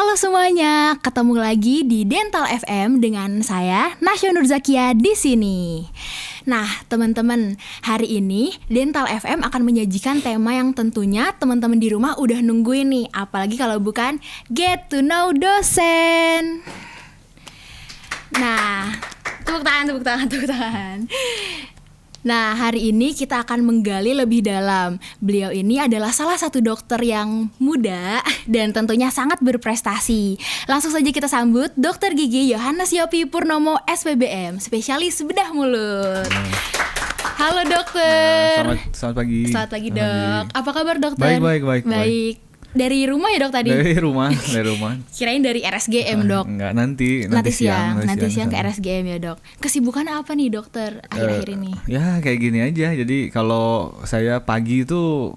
Halo semuanya, ketemu lagi di Dental FM dengan saya Nasya Nurzakia di sini. Nah, teman-teman, hari ini Dental FM akan menyajikan tema yang tentunya teman-teman di rumah udah nungguin nih, apalagi kalau bukan Get to Know Dosen. Nah, tepuk tangan. Nah, hari ini kita akan menggali lebih dalam. Beliau ini adalah salah satu dokter yang muda dan tentunya sangat berprestasi. Langsung saja kita sambut Dr. Gigi Yohanes Yopi Purnomo SPBM, spesialis bedah mulut. Halo dokter. Selamat pagi. Selamat pagi dok. Apa kabar dokter? Baik. Dari rumah ya dok tadi? Dari rumah. Kirain dari RSGM dok. Enggak, nanti siang ke RSGM ya dok. Kesibukan apa nih dokter akhir-akhir ini? Ya kayak gini aja. Jadi kalau saya pagi itu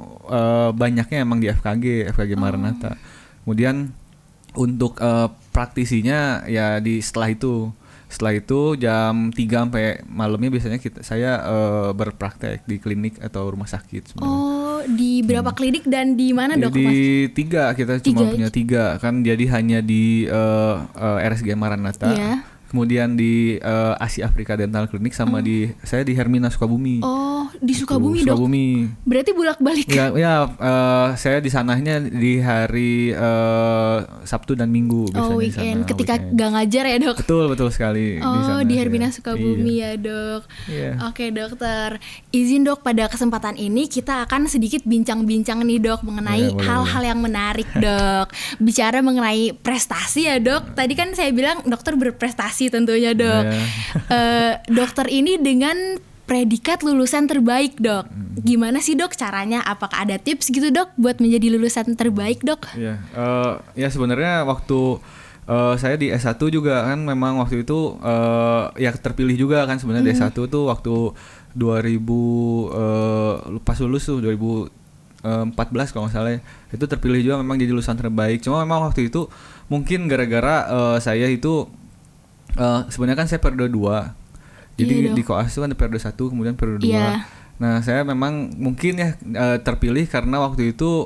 banyaknya emang di FKG Maranatha. Kemudian untuk praktisinya ya setelah itu jam 3 sampai malamnya biasanya saya berpraktek di klinik atau rumah sakit sebenarnya. Oh, di berapa klinik dan di mana dok? Di 3, kita cuma punya 3 kan, jadi hanya di RSG Maranatha. Yeah. Kemudian di Asia Afrika Dental Clinic sama saya di Hermina Sukabumi. Oh, di Sukabumi dok? Sukabumi. Berarti bolak-balik? Ya, saya di sananya di hari Sabtu dan Minggu biasanya. Oh, weekend. Ketika gak ngajar ya dok? Betul sekali. Oh, di Hermina Sukabumi ya dok. Yeah. Oke dokter, izin dok, pada kesempatan ini kita akan sedikit bincang-bincang nih dok mengenai hal-hal yang menarik dok. Bicara mengenai prestasi ya dok. Tadi kan saya bilang dokter berprestasi tentunya dok. Dokter ini dengan predikat lulusan terbaik dok. Gimana sih dok caranya? Apakah ada tips gitu dok buat menjadi lulusan terbaik dok? Ya sebenarnya waktu saya di S1 juga kan memang waktu itu ya terpilih juga kan sebenarnya di S1 tuh waktu 2000 pas lulus tuh 2014 kalau nggak salah ya, itu terpilih juga memang jadi lulusan terbaik. Cuma memang waktu itu mungkin gara-gara saya itu sebenarnya kan saya periode 2. Jadi di koas itu kan periode 1 kemudian periode 2. Nah, saya memang mungkin ya terpilih karena waktu itu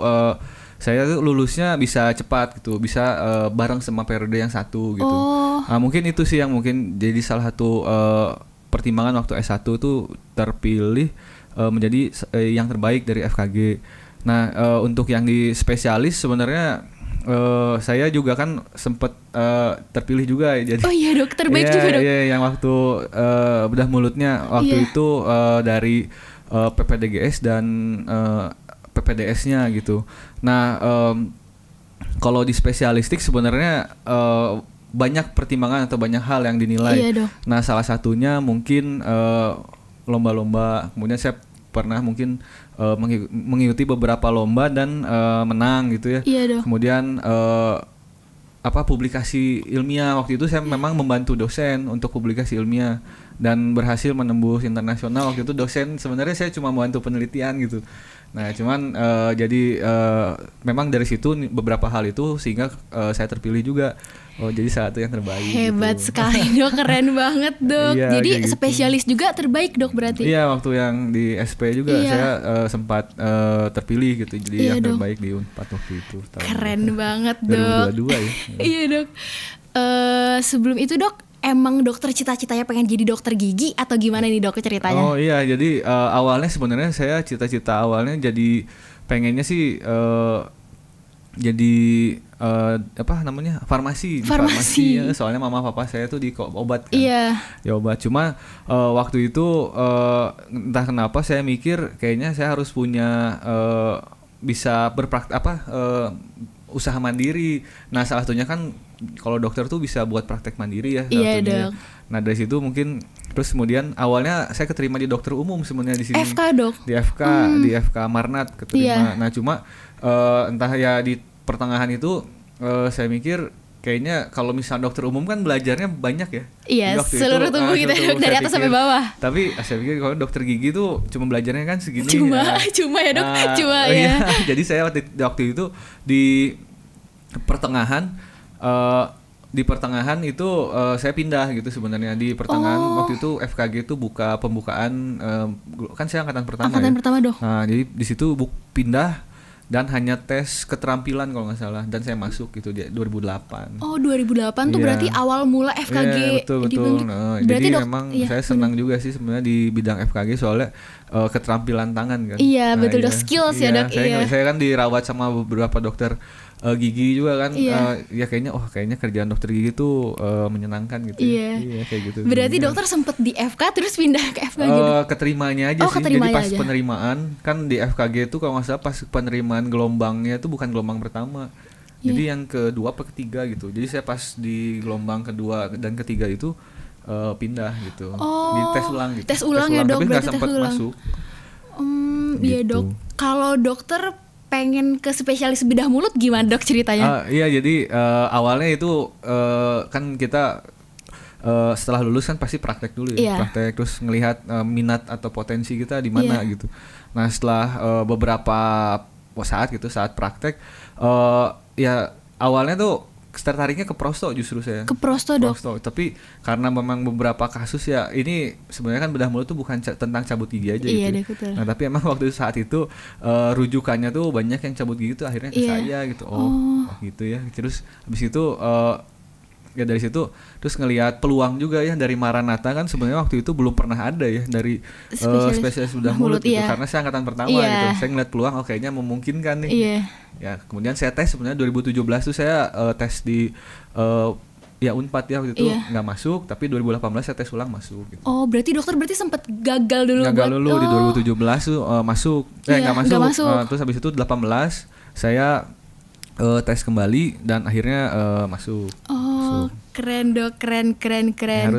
saya tuh lulusnya bisa cepat gitu, bisa bareng sama periode yang 1 gitu. Nah, mungkin itu sih yang mungkin jadi salah satu pertimbangan waktu S1 tuh terpilih menjadi yang terbaik dari FKG. Nah, untuk yang di spesialis sebenarnya saya juga kan sempat terpilih juga jadi. Oh iya dok, terbaik juga dok. Iya, yang waktu bedah mulutnya waktu itu dari PPDGS dan PPDS-nya gitu. Nah, kalau di spesialistik sebenarnya banyak pertimbangan atau banyak hal yang dinilai. Iya, dok. Nah, salah satunya mungkin lomba-lomba. Kemudian saya pernah mungkin mengikuti beberapa lomba dan menang gitu ya. Iya, dok. Kemudian publikasi ilmiah waktu itu saya memang membantu dosen untuk publikasi ilmiah dan berhasil menembus internasional. Waktu itu dosen sebenarnya saya cuma membantu penelitian gitu. Nah, cuman jadi memang dari situ beberapa hal itu sehingga saya terpilih juga. Jadi salah satu yang terbaik. Hebat gitu. Sekali dok, keren banget dok. Iya, jadi spesialis gitu juga terbaik dok berarti? Iya, waktu yang di SP juga saya sempat terpilih gitu. Jadi yang dok. Terbaik di Unpad waktu itu. Keren banget dok. 2022 ya. Iya dok. Sebelum itu dok, emang dokter cita-citanya pengen jadi dokter gigi atau gimana nih dok ceritanya? Oh iya, jadi awalnya sebenarnya saya cita-cita awalnya jadi pengennya sih jadi farmasi ya, soalnya mama papa saya tuh di obat kan. Iya. Di obat. Cuma waktu itu entah kenapa saya mikir kayaknya saya harus punya bisa usaha mandiri. Nah, salah satunya kan kalau dokter tuh bisa buat praktek mandiri ya. Iya dok. Nah, dari situ mungkin terus kemudian awalnya saya keterima di dokter umum sebenarnya di sini. FK dok. Di FK Marnat keterima. Nah, cuma entah ya di pertengahan itu saya mikir kayaknya kalau misalnya dokter umum kan belajarnya banyak ya. Iya, seluruh tubuh kita dari atas sampai bawah. Tapi saya pikir kalau dokter gigi tuh cuma belajarnya kan segini. Cuma ya dok, ya. Jadi saya waktu itu di pertengahan itu saya pindah gitu sebenarnya. Di pertengahan waktu itu FKG itu pembukaan kan saya angkatan pertama. Dok. Nah, jadi di situ pindah. dan hanya tes keterampilan kalau nggak salah, dan saya masuk gitu di 2008. Oh 2008 tuh berarti awal mula FKG. Betul. Nah, jadi memang saya senang juga sih sebenarnya di bidang FKG soalnya keterampilan tangan kan. Iya betul dok, skills ya dok. Saya kan dirawat sama beberapa dokter gigi juga kan, ya kayaknya kerjaan dokter gigi tuh menyenangkan gitu. Iya kayak gitu. Berarti dokter sempet di FK terus pindah ke FKG. Keterimanya aja sih. Jadi pas penerimaan kan di FKG itu kalau nggak salah pas penerimaan gelombangnya itu bukan gelombang pertama. Jadi yang kedua atau ketiga gitu. Jadi saya pas di gelombang kedua dan ketiga itu pindah gitu. Di tes ulang gitu. Tes ulang ya dok. Tapi nggak sempat masuk. Iya gitu. dok. Kalau dokter pengen ke spesialis bedah mulut gimana dok ceritanya? Iya jadi awalnya itu kan kita setelah lulus kan pasti praktek dulu ya, praktek terus ngelihat minat atau potensi kita di mana gitu. Nah setelah beberapa saat praktek ya awalnya tuh tertariknya ke prosto justru saya. Ke prosto dok. Tapi karena memang beberapa kasus ya ini sebenarnya kan bedah mulut tuh bukan tentang cabut gigi aja gitu. Deh, betul. Nah tapi emang waktu saat itu rujukannya tuh banyak yang cabut gigi tuh akhirnya ke saya gitu. Oh gitu ya. Terus habis itu ya dari situ terus ngelihat peluang juga ya dari Maranatha kan sebenarnya waktu itu belum pernah ada ya dari spesialis bedah mulut gitu. Karena saya angkatan pertama gitu. Saya ngeliat peluang kayaknya memungkinkan nih. Ya kemudian saya tes sebenarnya 2017 tuh saya tes di Unpad ya waktu itu nggak masuk, tapi 2018 saya tes ulang masuk gitu. Oh berarti dokter sempat gagal dulu di 2017 tuh masuk nggak masuk. Terus habis itu 18 saya tes kembali dan akhirnya masuk. Keren dok, keren.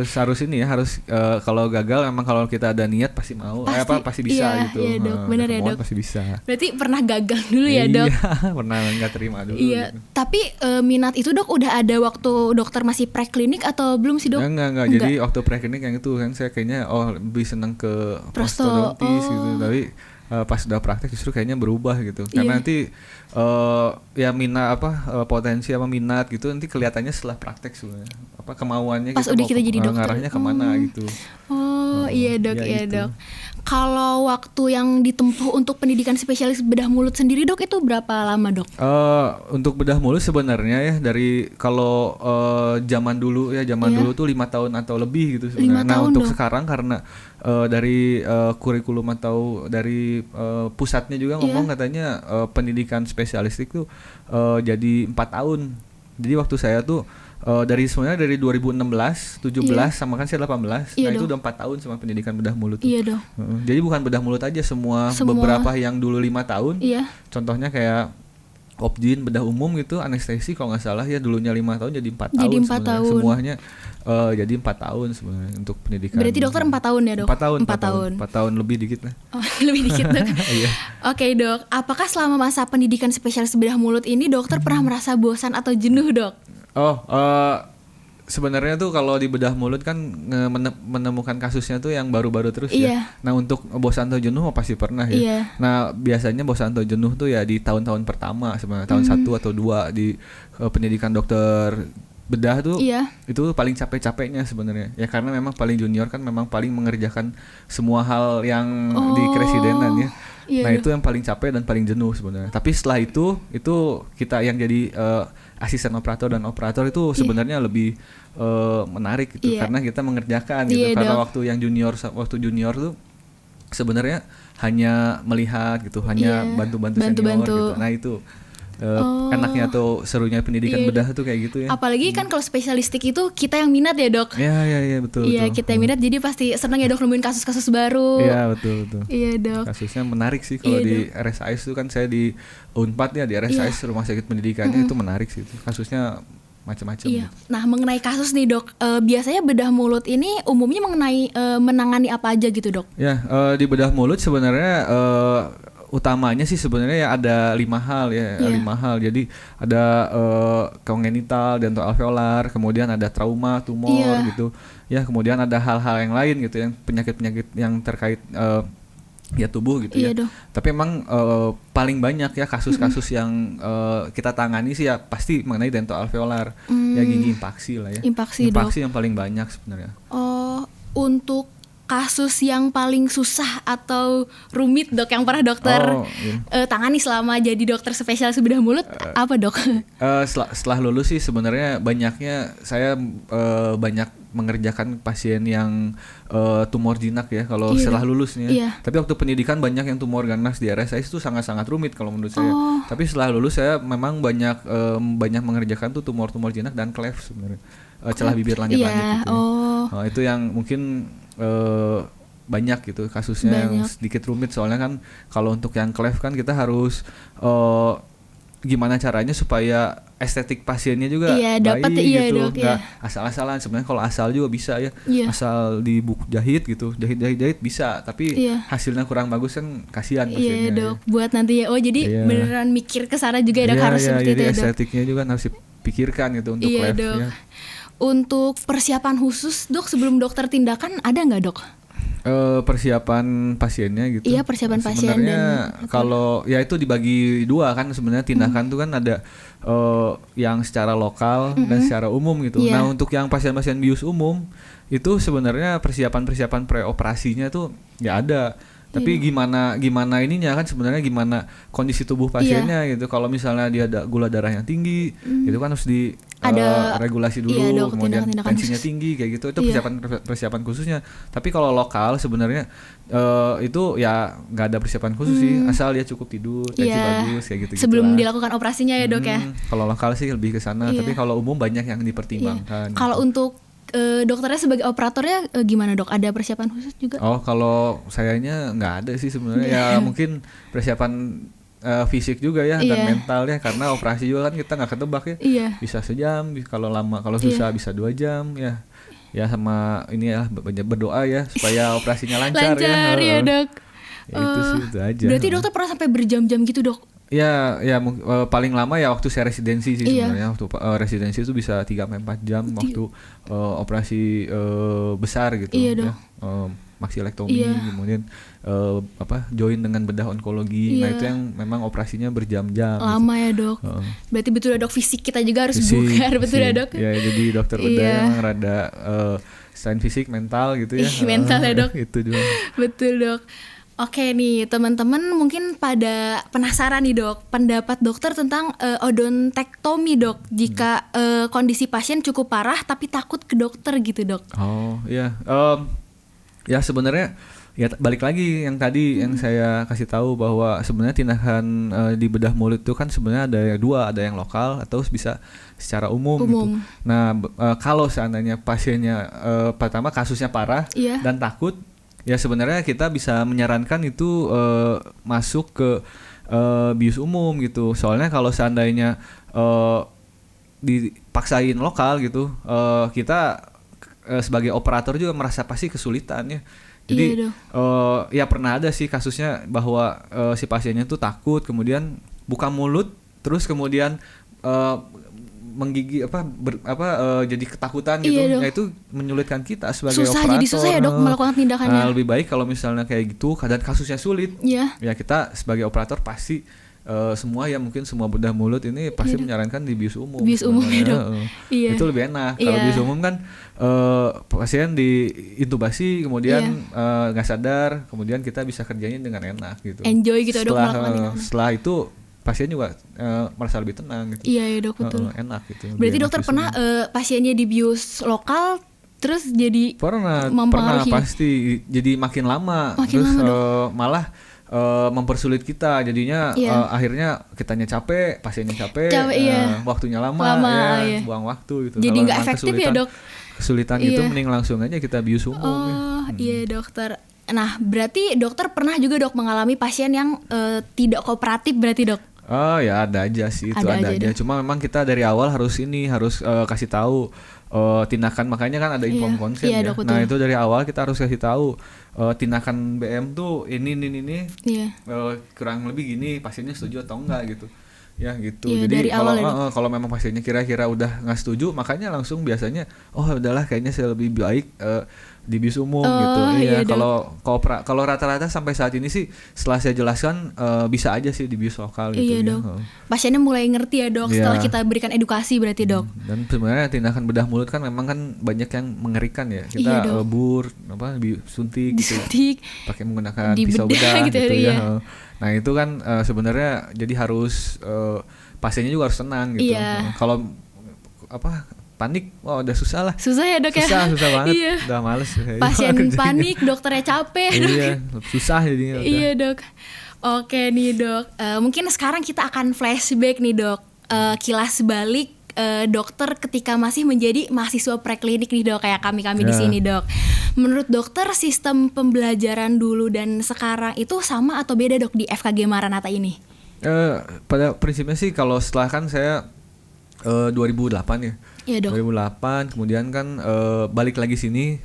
Harus ini ya, harus kalau gagal emang kalau kita ada niat pasti mau, pasti bisa gitu. Iya dok, benar ya dok. Pasti bisa. Berarti pernah gagal dulu ya dok? Iya, pernah nggak terima dulu. Iya, gitu. Tapi minat itu dok udah ada waktu dokter masih preklinik atau belum sih dok? Enggak. Jadi waktu preklinik yang itu kan saya kayaknya lebih seneng ke prostodontis gitu, tapi pas udah praktek justru kayaknya berubah gitu. Karena nanti ya potensi apa minat gitu nanti kelihatannya setelah praktek sebenarnya. Kemauannya pas udah kita jadi dokter ngarahnya kemana gitu. Iya dok, iya dok. Kalau waktu yang ditempuh untuk pendidikan spesialis bedah mulut sendiri dok itu berapa lama dok? Untuk bedah mulut sebenarnya ya dari kalau zaman dulu tuh 5 tahun atau lebih gitu sebenarnya. Nah untuk dok. Sekarang karena dari kurikulum atau dari pusatnya juga ngomong katanya pendidikan spesialistik tuh jadi 4 tahun. Jadi waktu saya tuh sebenarnya dari 2016, 17 sama kan saya 18. Nah itu udah 4 tahun sama pendidikan bedah mulut. Iya dong. Jadi bukan bedah mulut aja, semua beberapa yang dulu 5 tahun. Contohnya kayak Opjin, bedah umum gitu, anestesi kalau nggak salah ya dulunya 5 tahun jadi 4 tahun. Jadi 4 tahun. Semuanya jadi 4 tahun sebenarnya untuk pendidikan. Berarti dokter 4 tahun ya dok? 4 tahun. 4 tahun lebih dikit lah. Lebih dikit dok. Oke dok, apakah selama masa pendidikan spesialis bedah mulut ini dokter pernah merasa bosan atau jenuh dok? Sebenarnya tuh kalau di bedah mulut kan menemukan kasusnya tuh yang baru-baru terus ya. Nah untuk bosan atau jenuh pasti pernah ya. Nah biasanya bosan atau jenuh tuh ya di tahun-tahun pertama sebenarnya, tahun 1 atau 2 di pendidikan dokter bedah tuh itu paling capek-capeknya sebenarnya ya, karena memang paling junior kan memang paling mengerjakan semua hal yang di keresidenan ya. Nah itu yang paling capek dan paling jenuh sebenarnya. Tapi setelah itu kita yang jadi asisten operator dan operator itu sebenarnya lebih menarik gitu karena kita mengerjakan gitu. Karena waktu junior tuh sebenarnya hanya melihat gitu, hanya bantu-bantu senior gitu. Nah itu enaknya atau serunya pendidikan bedah tuh kayak gitu ya. Apalagi kan kalau spesialistik itu kita yang minat ya dok. Iya betul. Iya kita yang minat, jadi pasti senang ya dok nemuin kasus-kasus baru. Iya betul. Iya dok. Kasusnya menarik sih kalau di RSIS itu kan saya di Unpad ya, di RSIS Rumah Sakit Pendidikannya itu menarik sih itu. Kasusnya macam-macam. Iya. Gitu. Nah mengenai kasus nih dok, biasanya bedah mulut ini umumnya menangani apa aja gitu dok? Ya di bedah mulut sebenarnya utamanya sih sebenarnya ya ada 5 hal ya, 5 hal. Jadi ada kongenital, dentoalveolar, kemudian ada trauma, tumor gitu. Ya, kemudian ada hal-hal yang lain gitu, yang penyakit-penyakit yang terkait tubuh gitu ya. Dong. Tapi emang paling banyak ya kasus-kasus yang kita tangani sih ya pasti mengenai dentoalveolar. Ya gigi impaksi lah ya. Impaksi yang paling banyak sebenarnya. Untuk kasus yang paling susah atau rumit dok yang pernah dokter tangani selama jadi dokter spesialis bedah mulut apa dok? Setelah lulus sih sebenarnya banyaknya saya banyak mengerjakan pasien yang tumor jinak ya kalau setelah lulusnya. Tapi waktu pendidikan banyak yang tumor ganas di RSI itu sangat-sangat rumit kalau menurut saya. Tapi setelah lulus saya memang banyak mengerjakan tuh tumor-tumor jinak dan cleft sebenarnya. Celah bibir lanjut-lanjut gitu. Itu yang mungkin banyak gitu kasusnya yang sedikit rumit soalnya kan kalau untuk yang cleft kan kita harus gimana caranya supaya estetik pasiennya juga baik gitu, nggak asal-asalan. Sebenarnya kalau asal juga bisa ya, asal jahit gitu, jahit bisa, tapi hasilnya kurang bagus kan kasihan pasiennya. Iya dok, buat nanti ya. Jadi beneran mikir ke sana juga ya dok, harus seperti itu ya dok. Estetiknya juga harus dipikirkan gitu untuk cleft ya. Untuk persiapan khusus dok sebelum dokter tindakan ada nggak dok? Persiapan pasiennya gitu. Iya persiapan pasien. Sebenarnya kalau ya itu dibagi dua kan sebenarnya tindakan tuh kan ada yang secara lokal dan secara umum gitu. Nah untuk yang pasien-pasien bius umum itu sebenarnya persiapan preoperasinya tuh nggak ada. Tapi gimana ininya kan sebenarnya gimana kondisi tubuh pasiennya gitu. Kalau misalnya dia ada gula darah yang tinggi, itu kan harus ada regulasi dulu, kemudian tensinya tinggi kayak gitu. Itu persiapan khususnya. Tapi kalau lokal sebenarnya itu ya nggak ada persiapan khusus sih, asal dia cukup tidur, tensi bagus kayak gitu. Sebelum dilakukan operasinya ya dok ya. Kalau lokal sih lebih ke sana, tapi kalau umum banyak yang dipertimbangkan. Kalau untuk dokternya sebagai operatornya gimana dok? Ada persiapan khusus juga? Oh kalau sayanya nggak ada sih sebenarnya ya mungkin persiapan fisik juga ya dan mental ya karena operasi juga kan kita nggak ketebak ya. Bisa sejam, kalau lama kalau susah bisa 2 jam ya sama ini ya berdoa ya supaya operasinya lancar ya dok. Itu aja. Berarti dokter pernah sampai berjam-jam gitu dok? Ya paling lama ya waktu saya residensi sih sebenarnya. Waktu residensi itu bisa 3-4 jam waktu operasi besar gitu ya. Maksilektomi kemudian join dengan bedah onkologi. Nah itu yang memang operasinya berjam-jam. Lama gitu. Ya dok. Berarti betul ya dok, fisik kita juga harus bugar betul ya dok. Ya jadi dokter bedah emang rada selain fisik mental gitu ya. Mental ya dok. Itu juga. Betul dok. Oke nih teman-teman mungkin pada penasaran nih dok, pendapat dokter tentang odontektomi dok jika kondisi pasien cukup parah tapi takut ke dokter gitu dok. Oh iya, ya sebenarnya ya balik lagi yang tadi yang saya kasih tahu bahwa sebenarnya tindakan di bedah mulut itu kan sebenarnya ada dua, ada yang lokal atau bisa secara umum. Gitu. Nah kalau seandainya pasiennya pertama kasusnya parah dan takut, ya sebenarnya kita bisa menyarankan itu masuk ke bius umum gitu. Soalnya kalau seandainya dipaksain lokal gitu, kita sebagai operator juga merasa pasti kesulitan ya. Jadi ya pernah ada sih kasusnya bahwa si pasiennya tuh takut, kemudian buka mulut, terus kemudian menggigit jadi ketakutan gitu. Ya itu menyulitkan kita sebagai operator. Jadi susah ya dok melakukan tindakannya. Lebih baik kalau misalnya kayak gitu dan kasusnya sulit. Ya kita sebagai operator pasti semua ya mungkin semua bedah mulut ini pasti menyarankan di bius umum. Bius umum ya dok. Itu lebih enak. Kalau bius umum kan pasien diintubasi kemudian nggak sadar, kemudian kita bisa kerjain dengan enak gitu. Enjoy gitu dok melakukan tindakan. Setelah itu pasien juga merasa lebih tenang gitu. Iya ya dok betul. Enak gitu. Berarti dokter pernah pasiennya di bius lokal terus jadi pernah pasti jadi makin lama malah mempersulit kita jadinya akhirnya kitanya capek, pasiennya capek waktunya lama ya. Buang waktu gitu. Jadi nggak efektif ya dok. Kesulitan itu mending langsung aja kita bius umum. Iya dokter. Nah berarti dokter pernah juga dok mengalami pasien yang tidak kooperatif berarti dok? Oh ya ada aja sih itu ada aja. Cuma memang kita dari awal harus kasih tahu tindakan, makanya kan ada inform consent ya. Dok, nah itu dari awal kita harus kasih tahu tindakan BM tuh ini kurang lebih gini, pasiennya setuju atau enggak gitu. Ya gitu. Jadi kalau memang pasiennya kira-kira udah nggak setuju, makanya langsung biasanya udahlah kayaknya saya lebih baik di bis umum gitu. Iya, kalau rata-rata sampai saat ini sih setelah saya jelaskan bisa aja sih di bis lokal gitu. Iya, Dok. Pasiennya mulai ngerti ya, Dok, setelah kita berikan edukasi berarti, Dok. Dan sebenarnya tindakan bedah mulut kan memang kan banyak yang mengerikan ya. Kita lebur suntik gitu. Pakai menggunakan pisau bedah gitu ya. Nah, itu kan sebenarnya jadi harus pasiennya juga harus tenang gitu. Kalau panik, udah susah lah. Susah ya, Dok, ya? Susah banget. Udah males. Pasien panik, dokternya capek. Iya, susah jadinya. Iya, Dok. Oke nih, Dok. Mungkin sekarang kita akan flashback nih, Dok. Kilas balik dokter ketika masih menjadi mahasiswa preklinik nih, Dok, kayak kami di sini, Dok. Menurut dokter, sistem pembelajaran dulu dan sekarang itu sama atau beda, Dok, di FKG Maranatha ini? Pada prinsipnya sih kalau setelah kan saya 2008 ya. Iya, Dok. 2008 kemudian kan balik lagi sini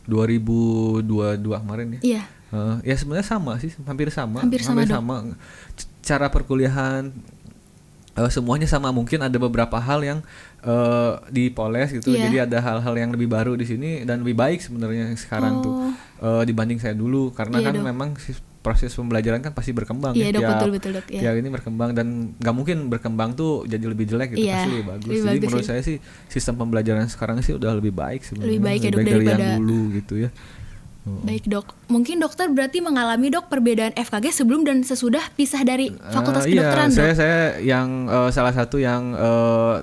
2022 kemarin ya. Iya. Ya sebenarnya sama sih, hampir sama. Dok. Cara perkuliahan semuanya sama, mungkin ada beberapa hal yang dipoles gitu. Jadi ada hal-hal yang lebih baru di sini dan lebih baik sebenarnya sekarang tuh dibanding saya dulu, karena kan Dok, memang proses pembelajaran kan pasti berkembang. Iya, Dok, betul Dok. Ya ini berkembang dan nggak mungkin berkembang tuh jadi lebih jelek gitu, pasti lebih bagus. Jadi menurut saya sih sistem pembelajaran sekarang sih udah lebih baik sebenarnya. Lebih baik ya, Dok, dari yang dulu gitu ya. Baik, Dok. Mungkin dokter berarti mengalami, Dok, perbedaan FKG sebelum dan sesudah pisah dari Fakultas Kedokteran, Dok. Saya yang salah satu yang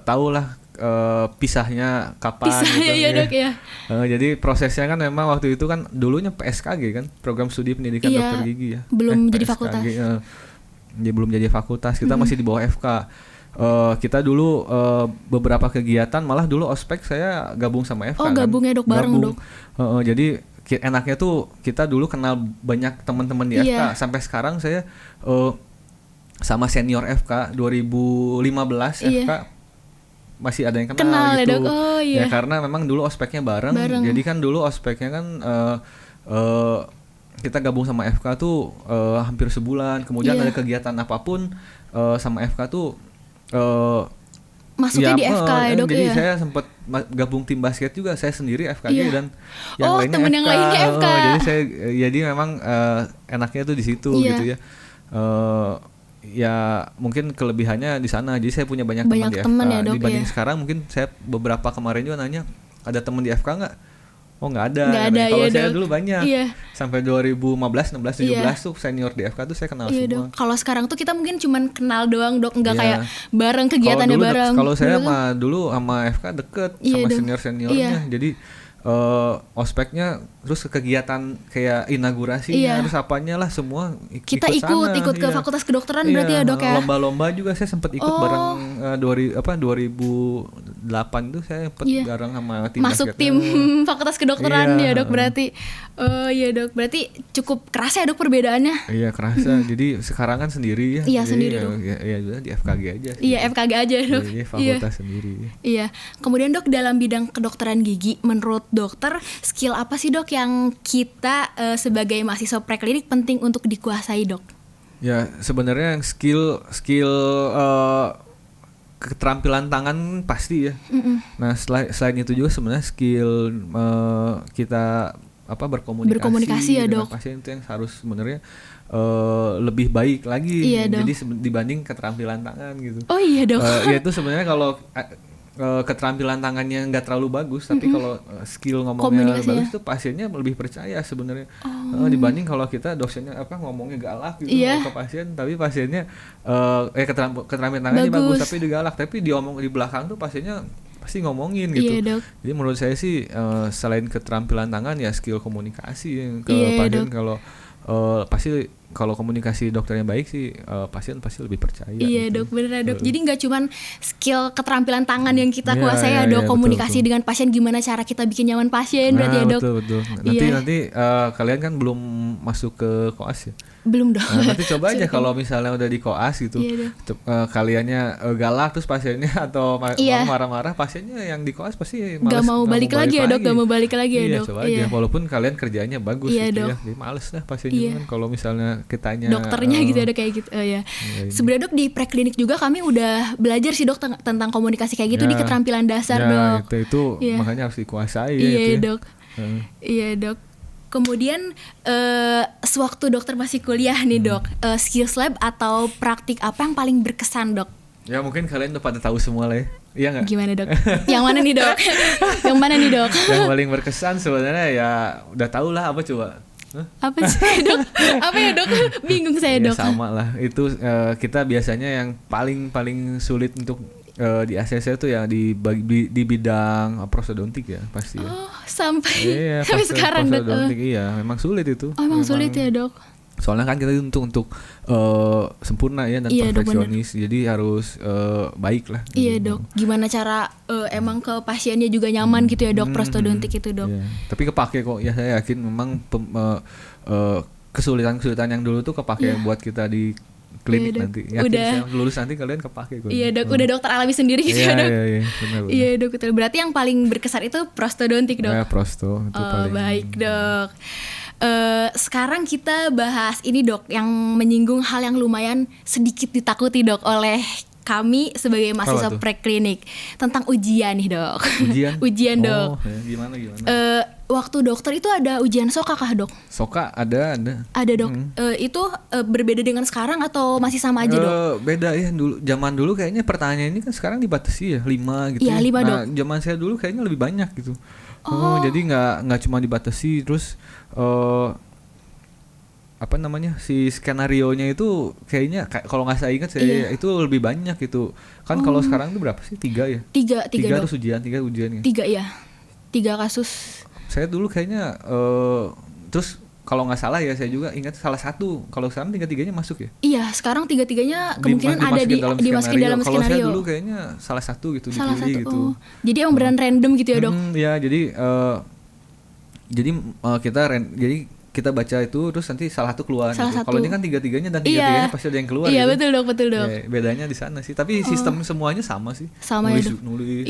tahu lah pisahnya kapan gitu ya, Dok, ya. Jadi prosesnya kan memang waktu itu kan dulunya PSKG kan, program studi pendidikan dokter gigi ya. Belum jadi fakultas. Dia belum jadi fakultas, kita masih di bawah FK. Kita dulu beberapa kegiatan, malah dulu ospek saya gabung sama FK. Gabung ya, Dok, bareng, Dok. Jadi enaknya tuh kita dulu kenal banyak teman-teman di FK. Sampai sekarang saya sama senior FK 2015 FK masih ada yang kenal gitu. Ya, Dok. Ya karena memang dulu ospeknya bareng. Jadi kan dulu ospeknya kan kita gabung sama FK tuh hampir sebulan. Kemudian ada kegiatan apapun sama FK tuh masuknya di FK ya, Dok. Jadi saya sempat gabung tim basket juga, saya sendiri FKG dan yang lainnya temen FK. Yang lainnya FK. Jadi memang enaknya tuh di situ gitu ya. Ya mungkin kelebihannya di sana. Jadi saya punya banyak teman di FK. Ya, Dok, dibanding sekarang mungkin saya beberapa kemarin juga nanya, ada teman di FK nggak? Oh nggak ada. Kalau saya dulu banyak. Sampai 2015, 16, 17 tuh senior di FK tuh saya kenal semua. Kalau sekarang tuh kita mungkin cuman kenal doang, Dok, nggak kayak bareng kegiatannya bareng. Kalau saya dulu sama FK deket sama senior-seniornya. Jadi ospeknya terus ke kegiatan kayak inaugurasinya terus apanya lah semua kita ikut ke Fakultas Kedokteran berarti ya, Dok, ya. Lomba-lomba juga saya sempat ikut bareng 2008 itu saya sempat bareng sama tim masuk basketnya. Tim Fakultas Kedokteran ya, Dok, berarti. Iya, Dok, berarti cukup kerasa ya, Dok, perbedaannya. Iya, kerasa. Jadi sekarang kan sendiri ya. Iya, sendiri, Dok. Iya, di FKG aja. Iya, FKG aja, Dok. Jadi fakultas sendiri. Iya. Kemudian, Dok, dalam bidang kedokteran gigi, menurut dokter, skill apa sih, Dok, yang kita sebagai mahasiswa preklinik penting untuk dikuasai, Dok? Ya, sebenarnya skill keterampilan tangan pasti ya. Nah, selain itu juga sebenarnya skill kita berkomunikasi ya, dengan Dok. pasien itu yang harus sebenarnya lebih baik lagi. Jadi dibanding keterampilan tangan gitu. Oh iya, Dok. Ya itu sebenarnya kalau keterampilan tangannya nggak terlalu bagus, tapi kalau skill ngomongnya bagus tuh pasiennya lebih percaya sebenarnya dibanding kalau kita dosennya ngomongnya galak gitu ke pasien, tapi pasiennya keterampilan tangannya bagus tapi digalak, tapi diomong di belakang tuh pasiennya pasti ngomongin gitu. Dok. Jadi menurut saya sih selain keterampilan tangan ya skill komunikasi ke pasien. Kalau pasti kalau komunikasi dokternya baik sih pasien pasti lebih percaya. Iya, gitu. Dok, bener, Dok. Jadi nggak cuman skill keterampilan tangan yang kita kuasai ya, Dok. Komunikasi betul. Dengan pasien, gimana cara kita bikin nyaman pasien, berarti ya, Dok. Betul. Nanti kalian kan belum masuk ke koas ya? Belum, Dok. Nanti coba aja kalau misalnya udah di koas gitu, kaliannya galak terus pasiennya atau marah-marah, pasiennya yang di koas pasti males, gak mau balik lagi ya, Dok. Gak mau balik lagi ya, Dok. Coba aja, walaupun kalian kerjanya bagus gitu ya, jadi males lah pasiennya kan kalau misalnya kitanya dokternya gitu ada kayak gitu. Sebenarnya, Dok, di preklinik juga kami udah belajar sih, Dok, tentang komunikasi kayak gitu di keterampilan dasar, Dok. Itu makanya harus dikuasai ya, itu. Dok. Iya dok. Kemudian sewaktu dokter masih kuliah nih dok, skills lab atau praktik apa yang paling berkesan dok? Ya mungkin kalian udah pada tahu semua lah ya. Iya nggak? Gimana dok? Yang mana nih dok? Yang mana nih dok? Yang paling berkesan sebenarnya ya udah tahu lah, apa coba? Apa sih dok? Apa ya dok? Bingung saya dok. Ya sama lah. Itu kita biasanya yang paling sulit untuk di ACC itu ya di bidang prostodontik ya pasti ya. Oh sampai sekarang dok. Iya memang sulit itu. Oh memang sulit ya dok. Soalnya kan kita untuk sempurna ya dan perfeksionis, jadi harus baik lah. Iya dok. Gimana cara emang ke pasiennya juga nyaman gitu ya dok, prostodontik itu dok. Iya. Tapi kepake kok ya, saya yakin memang kesulitan yang dulu tuh kepake buat kita di klinik nanti. Yakin udah lulus nanti kalian kepake kok. Iya dok, udah dokter alami sendiri gitu ya dok. Iya, benar. Iya dok, betul. Berarti yang paling berkesan itu prostodontik dok. Ya prosto itu paling. Baik dok. Sekarang kita bahas ini dok, yang menyinggung hal yang lumayan sedikit ditakuti dok oleh kami sebagai mahasiswa preklinik, tentang ujian nih dok. Ujian dok. Ya, gimana? Waktu dokter itu ada ujian SOKA kah dok? SOKA ada. Ada dok. Itu berbeda dengan sekarang atau masih sama aja dok? Beda ya, zaman dulu kayaknya pertanyaan ini kan sekarang dibatasi ya 5 gitu. Iya 5 dok. Zaman saya dulu kayaknya lebih banyak gitu. Jadi nggak cuma dibatasi, terus si skenarionya itu kayaknya kalau nggak saya ingat itu lebih banyak gitu kan. Kalau sekarang itu berapa sih, 3 ya? 3 terus ujian 3 ujiannya 3 ya, 3 kasus. Saya dulu kayaknya terus kalau nggak salah ya, saya juga ingat salah satu. Kalau sekarang 3-3-nya masuk ya? Iya, sekarang 3-3-nya kemungkinan ada dimasukin dalam skenario. Kalau saya dulu kayaknya salah satu gitu, dipilih gitu. Jadi emang beneran random gitu ya dok? Ya jadi kita baca itu terus nanti salah satu keluar gitu. Kalau ini kan 3-3-nya dan 3-3-nya pasti ada yang keluar. Iya gitu. betul dok. Ya, bedanya di sana sih. Tapi sistem semuanya sama sih. Sama nulis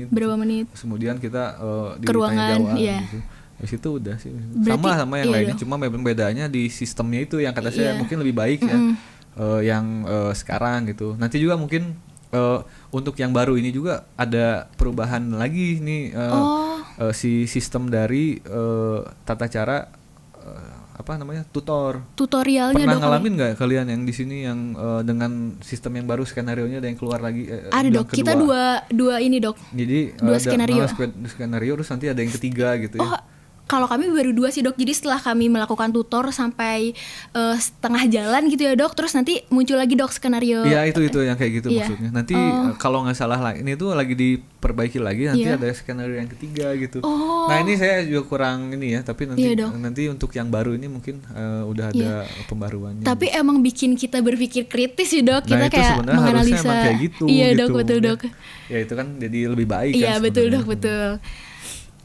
berapa menit. Terus kemudian kita ke ruangan. Iya. Gitu. Di situ udah sih. Sama yang lainnya. Cuma memang bedanya di sistemnya itu yang kata saya mungkin lebih baik ya. Yang sekarang gitu. Nanti juga mungkin untuk yang baru ini juga ada perubahan lagi nih. Si sistem dari tata cara tutorialnya. Pernah ngalamin nggak kalian yang di sini yang dengan sistem yang baru, skenarionya ada yang keluar lagi? Ada dok, kita dua ini dok. Jadi dua skenario terus nanti ada yang ketiga gitu ya. Kalau kami baru 2 sih dok. Jadi setelah kami melakukan tutor sampai setengah jalan gitu ya dok, terus nanti muncul lagi dok skenario. Iya itu yang kayak gitu maksudnya. Nanti kalau nggak salah ini tuh lagi diperbaiki lagi, nanti ada skenario yang ketiga gitu. Nah ini saya juga kurang ini ya, tapi nanti untuk yang baru ini mungkin udah ada pembaruannya. Tapi emang bikin kita berpikir kritis sih dok. Kita kayak menganalisa. Kayak gitu, iya gitu. Dok, betul dok. Ya itu kan jadi lebih baik. Iya kan, betul dok, betul.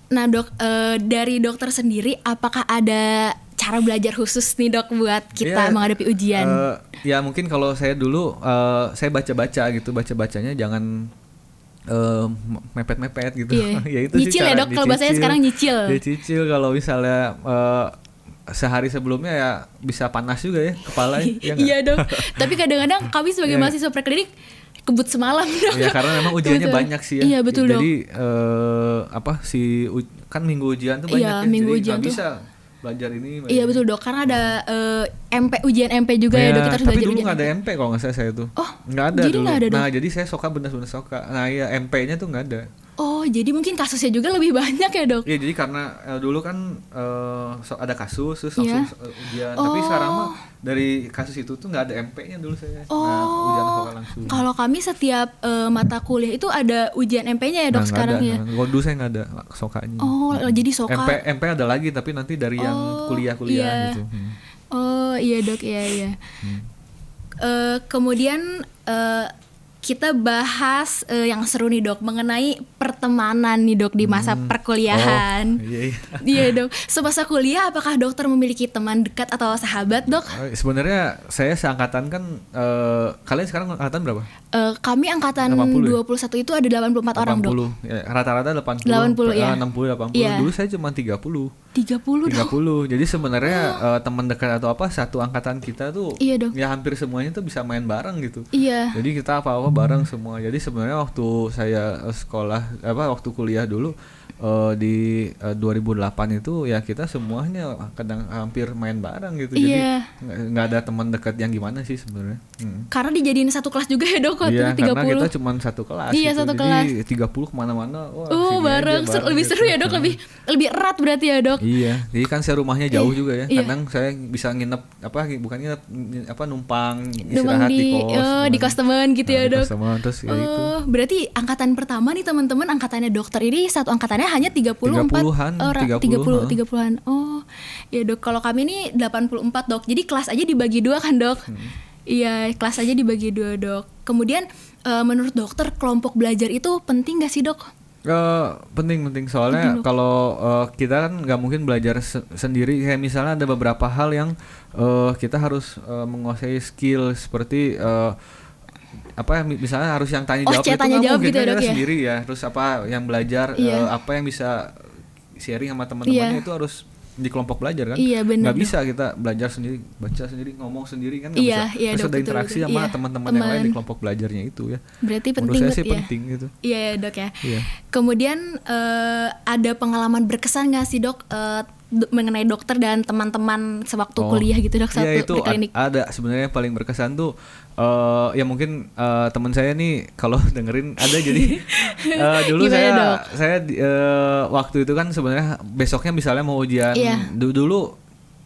Nah dok, dari dokter sendiri apakah ada cara belajar khusus nih dok buat kita menghadapi ujian? Ya mungkin kalau saya dulu saya baca-baca gitu, bacanya jangan mepet-mepet gitu. Ya itu nyicil sih ya dok, kalau bahasanya sekarang nyicil. Nyicil kalau misalnya sehari sebelumnya ya bisa panas juga ya kepala. Iya dok. Tapi kadang-kadang kami sebagai mahasiswa preklinik kebut semalam dong. Ya karena memang ujiannya banyak sih ya. Iya betul dong. Jadi kan minggu ujian tuh banyak ya. Minggu jadi ujian tuh bisa belajar ini. Iya betul dok, karena ada ujian MP juga ya dok. Kita harus tapi belajar dulu ujian nggak ada MP kalau nggak saya tuh. Nggak ada jadi dulu. Gak ada, nah jadi saya soka bener-bener soka. Nah ya MP-nya tuh nggak ada. Oh jadi mungkin kasusnya juga lebih banyak ya dok? Iya jadi karena dulu kan ada kasus terus langsung ujian. Tapi sekarang mah dari kasus itu tuh nggak ada MP-nya dulu saya. Nah ujian soka langsung. Kalau kami setiap mata kuliah itu ada ujian MP-nya ya dok sekarang ya? Dulu saya nggak ada sokanya. Oh jadi soka. MP ada lagi tapi nanti dari yang kuliah-kuliah gitu. Oh iya dok, iya. Kemudian kita bahas yang seru nih dok, mengenai pertemanan nih dok di masa perkuliahan. Iya dok. Semasa kuliah apakah dokter memiliki teman dekat atau sahabat dok? Sebenarnya saya seangkatan kan. Kalian sekarang angkatan berapa? Kami angkatan 21 itu ada 84 orang dok. Ya, rata-rata 80 ya. 60 80. Yeah. Dulu saya cuma 30 dok. Jadi sebenarnya teman dekat atau apa satu angkatan kita tuh ya hampir semuanya tuh bisa main bareng gitu. Iya. Jadi kita apa-apa bareng semua. Jadi sebenarnya waktu saya waktu kuliah dulu di 2008 itu ya kita semuanya kadang hampir main bareng gitu. Iya. Jadi nggak ada teman dekat yang gimana sih sebenarnya. Karena dijadiin satu kelas juga ya Dok waktu itu 30. Karena kita cuma satu kelas. Iya, gitu. satu Jadi kelas. 30 kemana-mana. Bareng lebih gitu. seru ya Dok, lebih erat berarti ya Dok. Iya, jadi kan saya rumahnya jauh juga ya. Kadang saya bisa numpang istirahat di kos teman gitu ya Dok. Terus ya itu. Berarti angkatan pertama nih teman-teman, angkatannya dokter ini satu angkatannya hanya 34 orang. 30-an. Oh, ya Dok. Kalau kami ini 84 Dok. Jadi kelas aja dibagi 2 kan Dok. Iya, kelas aja dibagi 2 Dok. Kemudian menurut dokter kelompok belajar itu penting gak sih Dok? Penting soalnya kalau kita kan nggak mungkin belajar sendiri. Kayak misalnya ada beberapa hal yang kita harus menguasai skill seperti misalnya harus yang tanya jawab itu nggak mungkin gitu ya, Dok, ya? Sendiri ya. Terus yang belajar apa yang bisa sharing sama teman-temannya itu harus di kelompok belajar kan. Nggak bisa kita belajar sendiri, baca sendiri, ngomong sendiri kan nggak bisa. Harus ada interaksi sama teman-teman yang lain di kelompok belajarnya itu ya. Berarti menurut penting saya sih ya? Penting gitu. Iya ya Dok ya. Iya. Kemudian ada pengalaman berkesan nggak sih Dok mengenai dokter dan teman-teman sewaktu kuliah gitu Dok, iya, itu di klinik? Ada sebenarnya paling berkesan tuh ya mungkin teman saya nih kalau dengerin ada. Jadi dulu saya waktu itu kan sebenarnya besoknya misalnya mau ujian. Dulu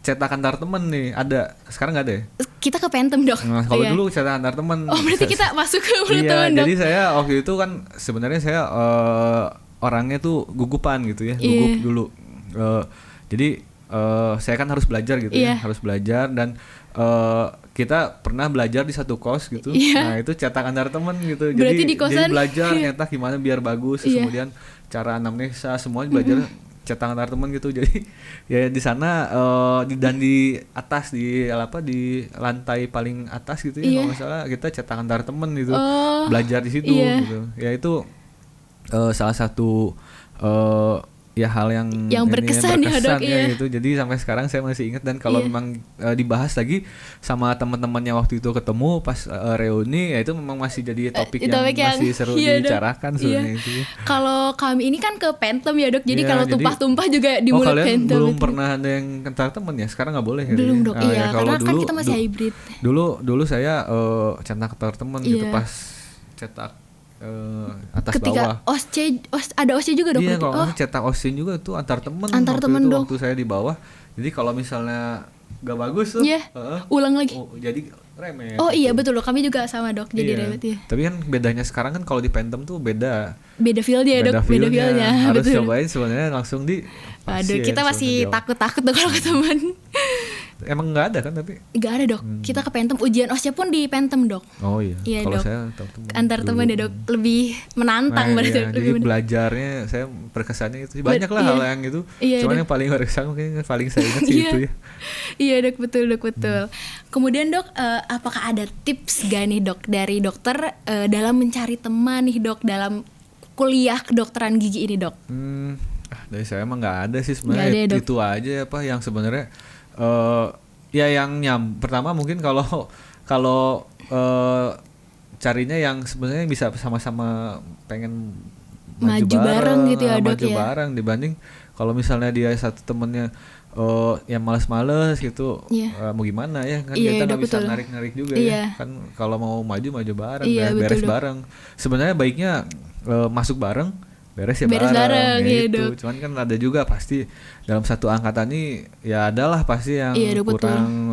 cetak antar temen nih ada, sekarang nggak ada ya? Kita ke Phantom Dok. Nah, kalau dulu cetak antar temen. Oh berarti kita masuk ke teman Dok. Jadi saya waktu itu kan sebenarnya saya orangnya tuh gugupan gitu ya, gugup dulu. Jadi saya kan harus belajar gitu ya, harus belajar dan kita pernah belajar di satu kos gitu. Nah itu cetak antar temen gitu. Berarti jadi belajar nyetak gimana biar bagus. Terus kemudian cara anamnesa semuanya belajar cetak antar temen gitu. Jadi ya di sana dan di atas di lantai paling atas gitu ya kalau nggak salah kita cetak antar temen gitu. Belajar di situ gitu. Ya itu salah satu hal yang berkesan ya Dok gitu. Jadi sampai sekarang saya masih ingat dan kalau memang dibahas lagi sama teman-temannya waktu itu ketemu pas reuni ya itu memang masih jadi topik yang masih seru dibicarakan sebenarnya itu. Kalau kami ini kan ke Phantom ya Dok. Jadi kalau tumpah-tumpah juga di mulut Phantom. Kalian belum pernah ada yang kentar temen ya? Sekarang nggak boleh ya? Belum Dok. Kalau karena kan kita masih hybrid. Dulu saya cetak kentar temen gitu pas cetak atas ketika bawah. Ada OSC juga Dok. Iya, kalau cetak OSCE juga tuh antar temen Dok. Waktu saya di bawah. Jadi kalau misalnya gak bagus tuh ulang lagi. Jadi remet. Oh iya betul Dok, kami juga sama Dok, jadi remet ya. Tapi kan bedanya sekarang kan kalau di Phantom tuh beda feel-nya Dok, beda feel-nya. Harus betul. Cobain sebenarnya langsung di Aduh, kita masih takut-takut Dok kalau ke teman. Emang nggak ada kan tapi? Nggak ada Dok. Kita ke Phantom, ujian OSCE pun di Phantom Dok. Oh iya. Dok. Kalau saya antar teman ya Dok, lebih menantang berarti. Jadi belajarnya saya berkesannya itu banyak lah hal yang itu. Cuman yang paling berkesan mungkin paling saya ingat sih itu ya. Iya Dok, betul Dok, betul. Kemudian Dok, apakah ada tips gak nih Dok dari dokter dalam mencari teman nih Dok dalam kuliah kedokteran gigi ini Dok? Dari saya emang nggak ada sih sebenarnya. Itu aja yang sebenarnya. Pertama mungkin kalau carinya yang sebenarnya bisa sama-sama pengen maju bareng gitu ya Dok ya. Maju bareng dibanding kalau misalnya dia satu temennya yang malas-malas gitu, mau gimana ya kan kita nggak bisa narik-narik juga ya kan. Kalau mau maju bareng, beres bareng. Sebenarnya baiknya masuk bareng. Beres bareng gitu. Cuman kan ada juga pasti dalam satu angkatan ini ya adalah pasti yang kurang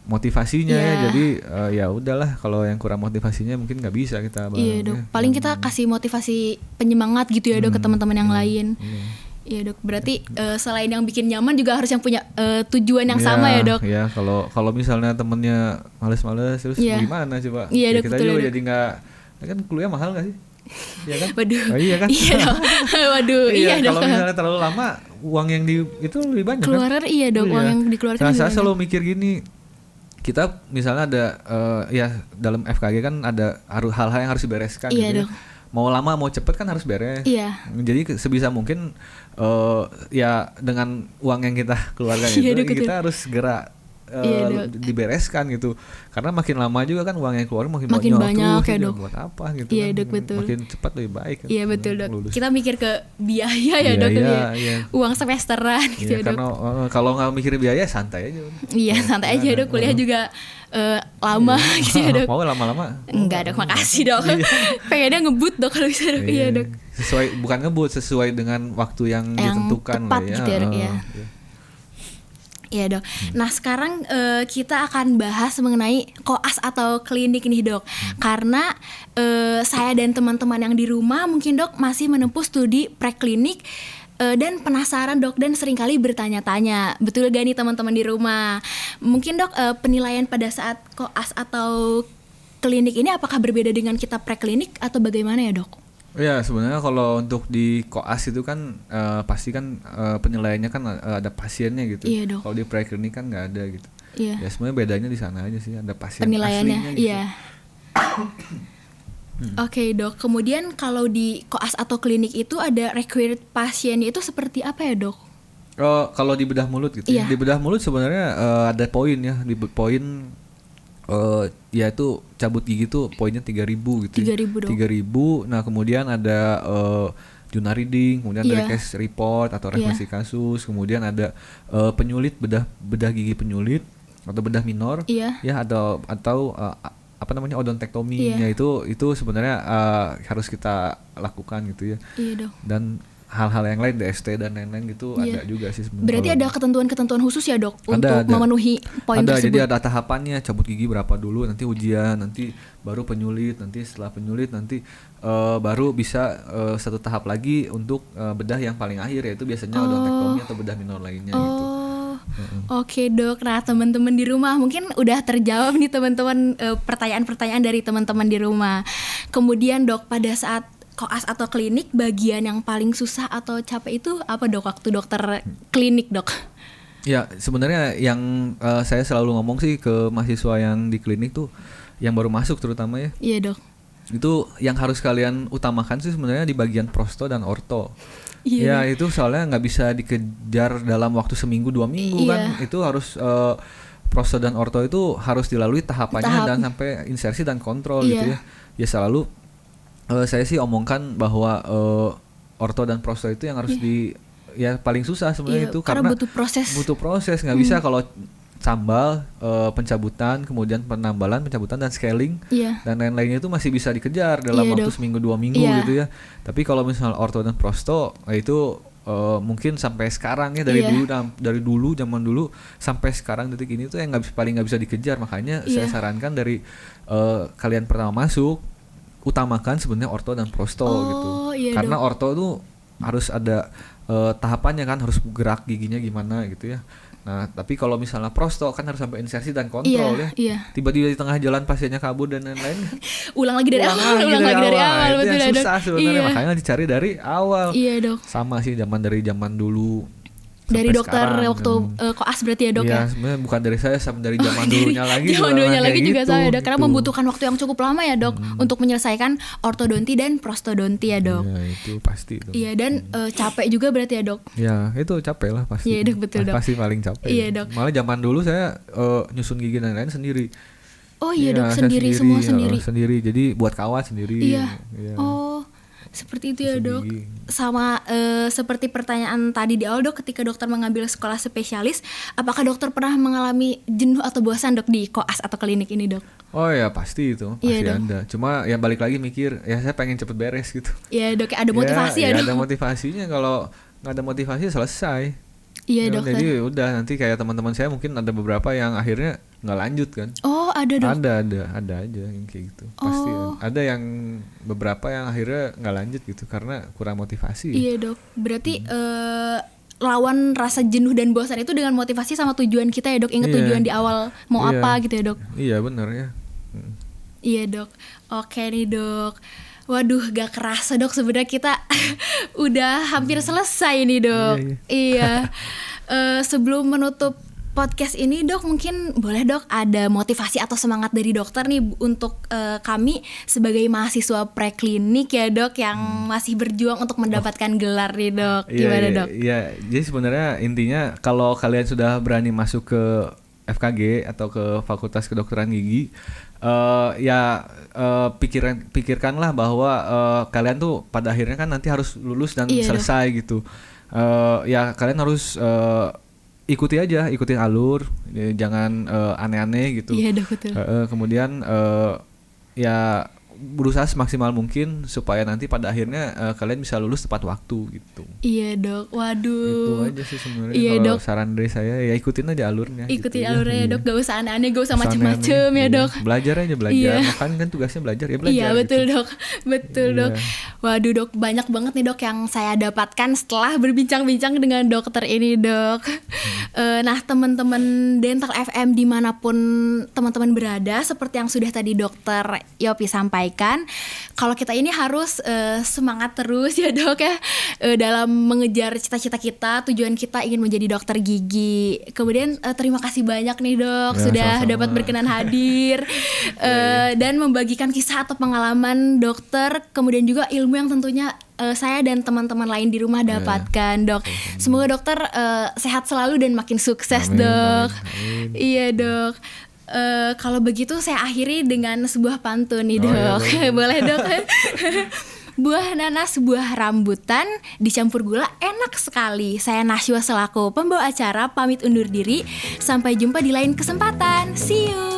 motivasinya ya. Jadi ya udahlah kalau yang kurang motivasinya mungkin nggak bisa kita bareng. Iya Dok. Paling kita kasih motivasi penyemangat gitu ya Dok ke teman-teman yang lain. Iya Dok. Berarti selain yang bikin nyaman juga harus yang punya tujuan yang sama ya Dok. Iya, kalau misalnya temennya males-males terus gimana coba? Iya, kita juga jadi nggak, kan kuliah mahal nggak sih? Iya kan? Waduh. Oh, iya kan? Iya dong. Waduh, iya dong. Kalau misalnya terlalu lama, uang yang itu lebih banyak keluaran kan? Iya dong, uang yang dikeluarkan. Nah, saya selalu mikir gini, kita misalnya ada dalam FKG kan ada hal-hal yang harus dibereskan. Iya gitu dong. Mau lama mau cepet kan harus beres. Iya. Jadi sebisa mungkin dengan uang yang kita keluarkan itu kita harus segera dibereskan gitu. Karena makin lama juga kan uang yang keluar makin banyak ya dok. Buat apa gitu iya, kan. Dok, betul. Makin cepat lebih baik kan. Iya betul dok. Lulus. Kita mikir ke biaya ya dok. Iya. Uang semesteran gitu ya dok. Karena kalau nggak mikir biaya santai aja. Iya santai aja dok. Kuliah juga lama gitu ya dok. Mau lama-lama? Enggak dok, makasih dok. Pengennya ngebut dok kalau bisa dok. Iya dok. Sesuai, bukan ngebut, sesuai dengan waktu yang ditentukan tepat gitu ya dok. Iya dok. Nah sekarang kita akan bahas mengenai koas atau klinik nih dok. Karena saya dan teman-teman yang di rumah mungkin dok masih menempuh studi preklinik dan penasaran dok dan seringkali bertanya-tanya, betul gak nih teman-teman di rumah? Mungkin dok penilaian pada saat koas atau klinik ini apakah berbeda dengan kita preklinik atau bagaimana ya dok? Ya sebenarnya kalau untuk di koas itu kan pasti kan penilaiannya kan ada pasiennya gitu. Iya dok. Kalau di preklinik kan nggak ada gitu. Iya. Ya sebenarnya bedanya di sana aja sih, ada pasien penilaiannya, aslinya gitu. Iya. Oke dok. Kemudian kalau di koas atau klinik itu ada required pasiennya itu seperti apa ya dok? Kalau di bedah mulut gitu. Iya. Di bedah mulut sebenarnya ada poin ya, di poin ya itu cabut gigi tuh poinnya 3.000 gitu. 3.000 dok. 3.000. Nah kemudian ada journal reading, kemudian ada case report atau referensi kasus, kemudian ada penyulit bedah gigi penyulit atau bedah minor, ya atau apa namanya odontektomi. Ya itu sebenarnya harus kita lakukan gitu ya. Iya dok. Dan hal-hal yang lain DST dan lain-lain gitu ada juga sih sebenarnya. Berarti ada ketentuan-ketentuan khusus ya dok untuk memenuhi poin tersebut. Jadi ada tahapannya, cabut gigi berapa dulu, nanti ujian, nanti baru penyulit, nanti setelah penyulit nanti baru bisa satu tahap lagi untuk bedah yang paling akhir, yaitu biasanya odontektomi atau bedah minor lainnya gitu. Oke dok, nah teman-teman di rumah mungkin udah terjawab nih teman-teman pertanyaan-pertanyaan dari teman-teman di rumah. Kemudian dok, pada saat koas atau klinik bagian yang paling susah atau capek itu apa dok waktu dokter klinik dok? Ya sebenarnya yang saya selalu ngomong sih ke mahasiswa yang di klinik tuh yang baru masuk terutama ya. Iya dok. Itu yang harus kalian utamakan sih sebenarnya di bagian prosto dan orto. Iya. Ya itu soalnya nggak bisa dikejar dalam waktu seminggu 2 minggu kan. Itu harus prosto dan orto itu harus dilalui tahapannya dan sampai insersi dan kontrol gitu ya. Ya selalu saya sih omongkan bahwa orto dan prosto itu yang harus ya paling susah sebenarnya itu karena butuh proses nggak bisa kalau sambal pencabutan kemudian penambalan pencabutan dan scaling dan lain-lainnya itu masih bisa dikejar dalam waktu seminggu 2 minggu gitu ya. Tapi kalau misalnya orto dan prosto itu mungkin sampai sekarang ya dari dulu zaman dulu sampai sekarang detik ini tuh yang paling nggak bisa dikejar. Makanya saya sarankan dari kalian pertama masuk utamakan sebenarnya orto dan prosto gitu. Karena dok. Orto tuh harus ada tahapannya kan, harus gerak giginya gimana gitu ya. Nah, tapi kalau misalnya prosto kan harus sampai insersi dan kontrol Tiba-tiba di tengah jalan pasiennya kabur dan lain-lain. ulang lagi dari awal. Itu yang susah sebenarnya, makanya dicari dari awal. Iya, dok. Sama sih dari zaman dulu. Dari dokter sekarang, waktu koas berarti ya dok ya? Iya sebenarnya bukan dari saya, sama dari zaman dulunya lagi. Zaman dulunya lagi juga saya dok, karena membutuhkan waktu yang cukup lama ya dok untuk menyelesaikan ortodonti dan prostodonti ya dok. Iya itu pasti dok. Iya dan capek juga berarti ya dok? Iya itu capek lah pasti. Iya dok, betul dok. Pasti paling capek. Iya dok. Malah zaman dulu saya nyusun gigi dan lain-lain sendiri. Oh iya dok, semua sendiri. Sendiri, jadi buat kawat sendiri. Iya. Oh seperti itu ya dok. Sama seperti pertanyaan tadi di awal dok, ketika dokter mengambil sekolah spesialis, apakah dokter pernah mengalami jenuh atau bosan dok di koas atau klinik ini dok? Oh ya pasti itu, pasti ada. Cuma ya balik lagi mikir, ya saya pengen cepet beres gitu. Iya dok, ada motivasi ya dok? Ada motivasinya, kalau nggak ada motivasi selesai. Iya dokter. Jadi udah nanti kayak teman-teman saya mungkin ada beberapa yang akhirnya nggak lanjut kan. Oh ada dok. Ada aja yang kayak gitu. Pasti ada yang beberapa yang akhirnya nggak lanjut gitu karena kurang motivasi. Iya dok. Berarti lawan rasa jenuh dan bosan itu dengan motivasi sama tujuan kita ya dok. Ingat tujuan di awal mau apa gitu ya dok. Iya benar ya. Iya dok. Oke nih dok. Waduh gak kerasa dok, sebenarnya kita udah hampir selesai nih dok. Iya. Sebelum menutup podcast ini dok, mungkin boleh dok ada motivasi atau semangat dari dokter nih untuk kami sebagai mahasiswa preklinik ya dok yang masih berjuang untuk mendapatkan gelar nih dok. Gimana dok? Iya, jadi sebenarnya intinya kalau kalian sudah berani masuk ke FKG atau ke Fakultas Kedokteran Gigi, pikirkanlah bahwa kalian tuh pada akhirnya kan nanti harus lulus dan selesai gitu. Ya kalian harus ikutin alur, jangan aneh-aneh gitu. Iya dok, betul. Kemudian ya berusaha semaksimal mungkin supaya nanti pada akhirnya kalian bisa lulus tepat waktu gitu. Iya dok, waduh. Itu aja sih sebenarnya. Iya, kalau dok. Saran dari saya ya ikutin aja alurnya. Ikutin gitu, alurnya ya dok, gak usah aneh-aneh, gak usah macem-macem ya dok. Belajar aja belajar. Iya. Makanya kan tugasnya belajar ya belajar. Iya betul gitu. dok, betul dok. Waduh dok, banyak banget nih dok yang saya dapatkan setelah berbincang-bincang dengan dokter ini dok. Nah teman-teman Dental FM dimanapun teman-teman berada, seperti yang sudah tadi dokter Yopi sampaikan, kalau kita ini harus semangat terus ya dok ya, dalam mengejar cita-cita kita, tujuan kita ingin menjadi dokter gigi. Kemudian terima kasih banyak nih dok Ya, sudah sama-sama. dapat berkenan hadir dan membagikan kisah atau pengalaman dokter, kemudian juga ilmu yang tentunya saya dan teman-teman lain di rumah dapatkan dok. Semoga dokter sehat selalu dan makin sukses. Amin, dok. amin. Iya dok. Kalau begitu saya akhiri dengan sebuah pantun nih dok. Ya, boleh dok? Buah nanas, buah rambutan, dicampur gula enak sekali. Saya Nashwa selaku pembawa acara pamit undur diri. Sampai jumpa di lain kesempatan. See you.